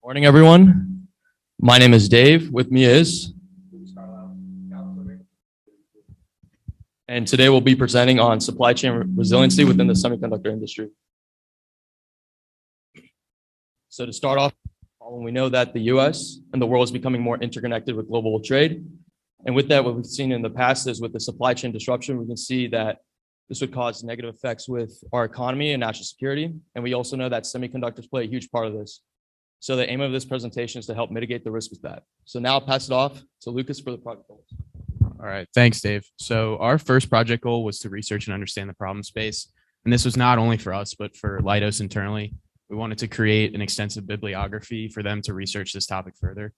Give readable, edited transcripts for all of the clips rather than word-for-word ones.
Morning, everyone. My name is Dave. With me is, and today we'll be presenting on supply chain resiliency within the semiconductor industry. So to start off, we know that the US and the world is becoming more interconnected with global trade. And with that, what we've seen in the past is with the supply chain disruption, we can see that this would cause negative effects with our economy and national security. And we also know that semiconductors play a huge part of this. So the aim of this presentation is to help mitigate the risk with that. So now I'll pass it off to Lucas for the project goals. All right, thanks, Dave. So our first project goal was to research and understand the problem space. And this was not only for us, but for Leidos internally. We wanted to create an extensive bibliography for them to research this topic further.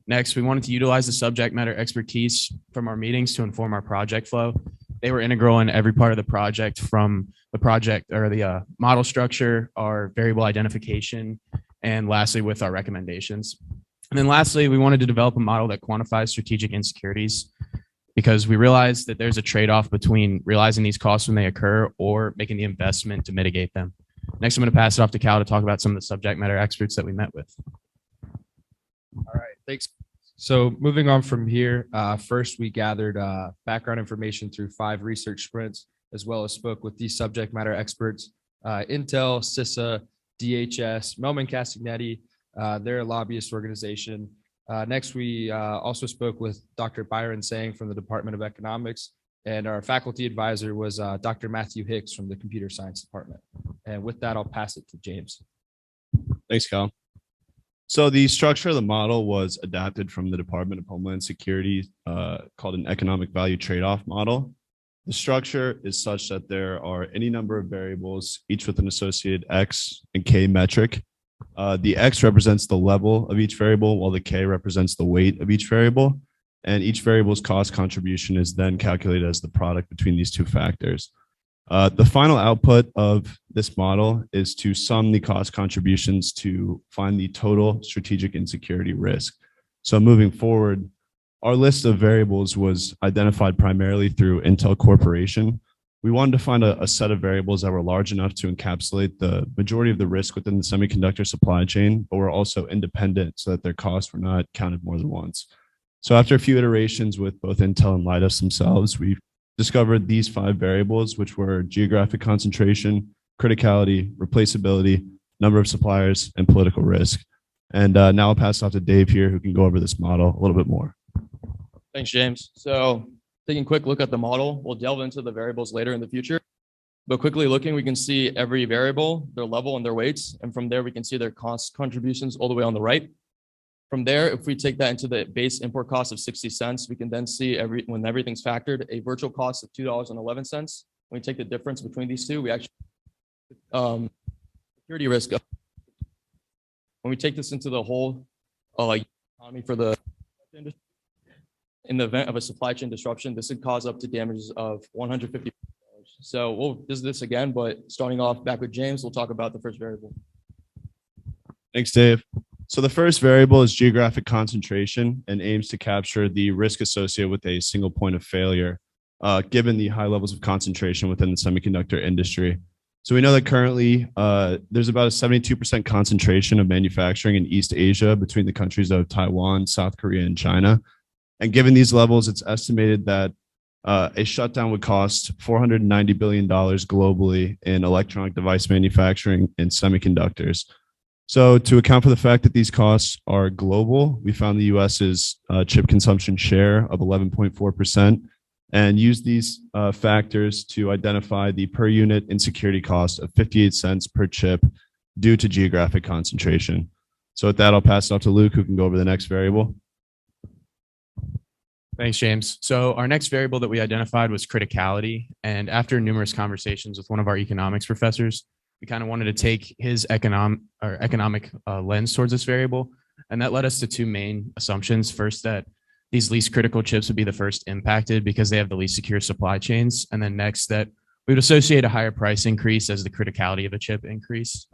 Next, we wanted to utilize the subject matter expertise from our meetings to inform our project flow. They were integral in every part of the project, from the project or the model structure, our variable identification, and lastly, with our recommendations. And then lastly, we wanted to develop a model that quantifies strategic insecurities, because we realized that there's a trade-off between realizing these costs when they occur or making the investment to mitigate them. Next, I'm going to pass it off to Cal to talk about some of the subject matter experts that we met with. All right, thanks. So moving on from here, first we gathered background information through 5 research sprints, as well as spoke with these subject matter experts, Intel, CISA, DHS, Melman Castagnetti, their lobbyist organization. Next, we also spoke with Dr. Byron Sang from the Department of Economics, and our faculty advisor was Dr. Matthew Hicks from the Computer Science Department. And with that, I'll pass it to James. Thanks, Cal. So the structure of the model was adapted from the Department of Homeland Security, called an economic value trade-off model. The structure is such that there are any number of variables, each with an associated X and K metric. The X represents the level of each variable, while the K represents the weight of each variable. And each variable's cost contribution is then calculated as the product between these two factors. The final output of this model is to sum the cost contributions to find the total strategic insecurity risk. So moving forward, our list of variables was identified primarily through Intel Corporation. We wanted to find a set of variables that were large enough to encapsulate the majority of the risk within the semiconductor supply chain, but were also independent so that their costs were not counted more than once. So after a few iterations with both Intel and Leidos themselves, we discovered these 5 variables, which were geographic concentration, criticality, replaceability, number of suppliers, and political risk. And now I'll pass it off to Dave here, who can go over this model a little bit more. Thanks, James. So taking a quick look at the model, we'll delve into the variables later in the future. But quickly looking, we can see every variable, their level and their weights. And from there, we can see their cost contributions all the way on the right. From there, if we take that into the base import cost of 60 cents, we can then see when everything's factored, a virtual cost of $2.11. When we take the difference between these two, we actually security risk. When we take this into the whole economy for the industry, in the event of a supply chain disruption, this would cause up to damages of $150. So we'll visit this again, but starting off back with James, we'll talk about the first variable. Thanks, Dave. So the first variable is geographic concentration and aims to capture the risk associated with a single point of failure, given the high levels of concentration within the semiconductor industry. So we know that currently there's about a 72% concentration of manufacturing in East Asia between the countries of Taiwan, South Korea, and China. And given these levels, it's estimated that a shutdown would cost $490 billion globally in electronic device manufacturing and semiconductors. So to account for the fact that these costs are global, we found the US's chip consumption share of 11.4% and used these factors to identify the per unit insecurity cost of 58 cents per chip due to geographic concentration. So with that, I'll pass it off to Luke, who can go over the next variable. Thanks, James. So our next variable that we identified was criticality. And after numerous conversations with one of our economics professors, we kind of wanted to take his economic lens towards this variable. And that led us to 2 main assumptions. First, that these least critical chips would be the first impacted because they have the least secure supply chains. And then next, that we would associate a higher price increase as the criticality of a chip increase.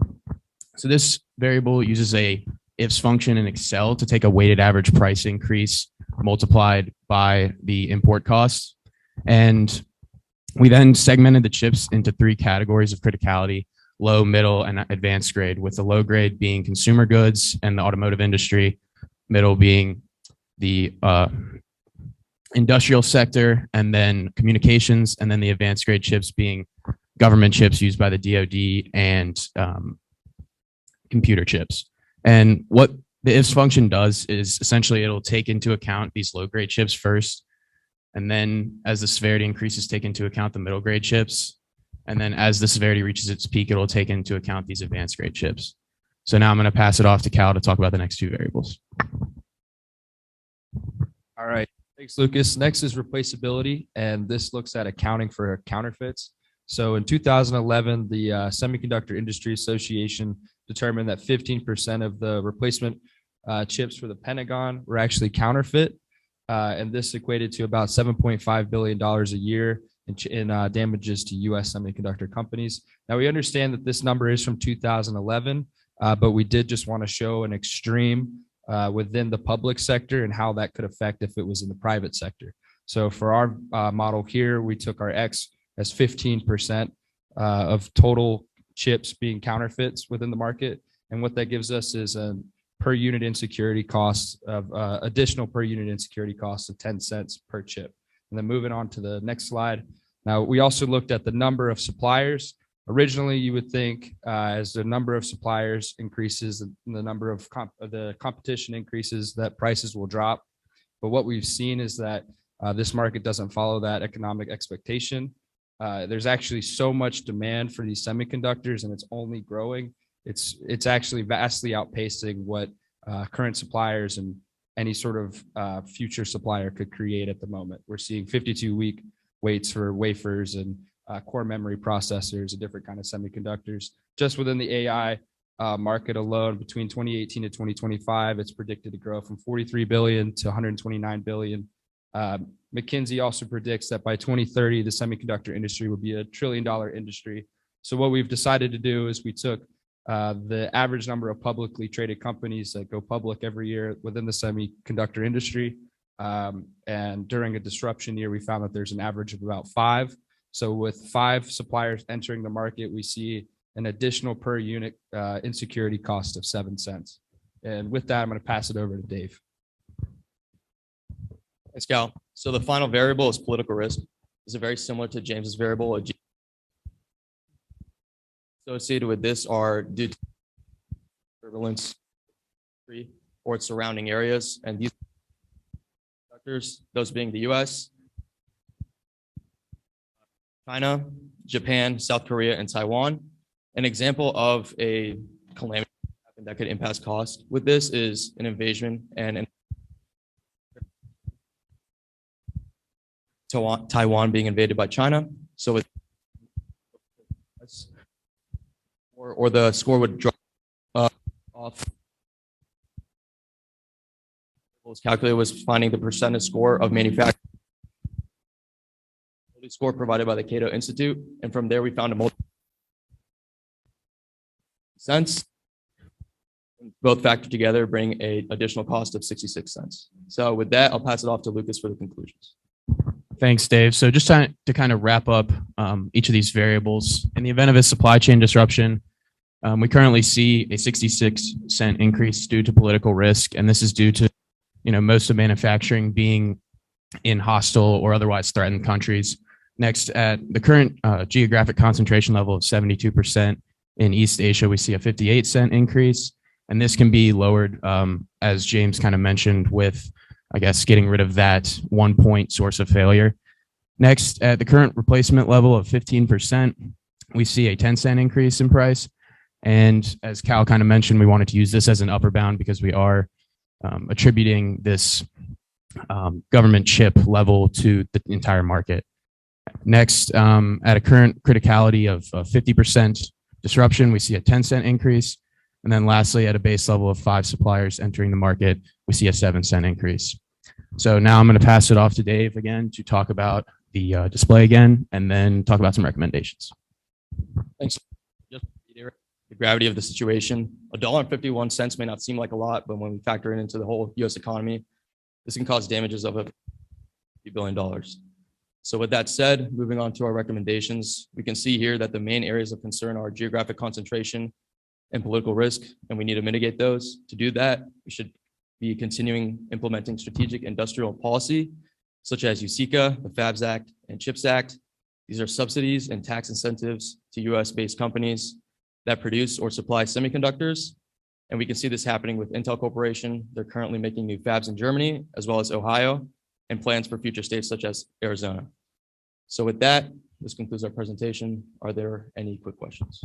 So this variable uses a ifs function in Excel to take a weighted average price increase multiplied by the import costs. And we then segmented the chips into 3 categories of criticality. low, middle, and advanced grade, with the low grade being consumer goods and the automotive industry, middle being the industrial sector, and then communications, and then the advanced grade chips being government chips used by the DoD and computer chips. And what the ifs function does is essentially it'll take into account these low grade chips first. And then as the severity increases, take into account the middle grade chips. And then as the severity reaches its peak, it'll take into account these advanced grade chips. So now I'm going to pass it off to Cal to talk about the next two variables. All right. Thanks, Lucas. Next is replaceability, and this looks at accounting for counterfeits. So in 2011, the Semiconductor Industry Association determined that 15% of the replacement chips for the Pentagon were actually counterfeit. And this equated to about $7.5 billion a year in damages to U.S. semiconductor companies. Now, we understand that this number is from 2011, but we did just want to show an extreme within the public sector and how that could affect if it was in the private sector. So for our model here, we took our X as 15% of total chips being counterfeits within the market. And what that gives us is a per unit insecurity cost of additional per unit insecurity costs of 10 cents per chip. And then moving on to the next slide. Now, we also looked at the number of suppliers. Originally, you would think as the number of suppliers increases, the number of the competition increases, that prices will drop. But what we've seen is that this market doesn't follow that economic expectation. There's actually so much demand for these semiconductors, and it's only growing. It's actually vastly outpacing what current suppliers and any sort of future supplier could create at the moment. We're seeing 52-week waits for wafers and core memory processors and different kind of semiconductors. Just within the AI market alone, between 2018 to 2025, it's predicted to grow from 43 billion to 129 billion. McKinsey also predicts that by 2030, the semiconductor industry will be $1 trillion industry. So what we've decided to do is we took the average number of publicly traded companies that go public every year within the semiconductor industry. And during a disruption year, we found that there's an average of about 5. So with 5 suppliers entering the market, we see an additional per unit insecurity cost of 7 cents. And with that, I'm going to pass it over to Dave. Thanks, Cal. So the final variable is political risk. This is very similar to James's variable. Associated with this are due to turbulence or its surrounding areas, and these sectors, those being the U.S., China, Japan, South Korea, and Taiwan. An example of a calamity that could impact cost with this is an invasion and Taiwan being invaded by China. So it, or the score would drop off. What was calculated was finding the percentage score of manufacturing score provided by the Cato Institute, and from there we found a multiple cents. Both factored together bring an additional cost of 66 cents. So with that, I'll pass it off to Lucas for the conclusions. Thanks, Dave. So just to kind of wrap up each of these variables, in the event of a supply chain disruption, we currently see a 66-cent increase due to political risk, and this is due to most of manufacturing being in hostile or otherwise threatened countries. Next, at the current geographic concentration level of 72% in East Asia, we see a 58-cent increase, and this can be lowered, as James kind of mentioned, with, I guess, getting rid of that 1-point source of failure. Next, at the current replacement level of 15%, we see a 10-cent increase in price. And as Cal kind of mentioned, we wanted to use this as an upper bound because we are attributing this government chip level to the entire market. Next, at a current criticality of 50% disruption, we see a 10-cent increase. And then lastly, at a base level of 5 suppliers entering the market, we see a 7-cent increase. So now I'm going to pass it off to Dave again to talk about the display again, and then talk about some recommendations. Thanks. Just the gravity of the situation. $1.51 may not seem like a lot, but when we factor it into the whole U.S. economy, this can cause damages of $50 billion. So with that said, moving on to our recommendations, we can see here that the main areas of concern are geographic concentration and political risk, and we need to mitigate those. To do that, we should be continuing implementing strategic industrial policy, such as USICA, the FABS Act, and CHIPS Act. These are subsidies and tax incentives to US-based companies that produce or supply semiconductors. And we can see this happening with Intel Corporation. They're currently making new fabs in Germany, as well as Ohio, and plans for future states such as Arizona. So with that, this concludes our presentation. Are there any quick questions?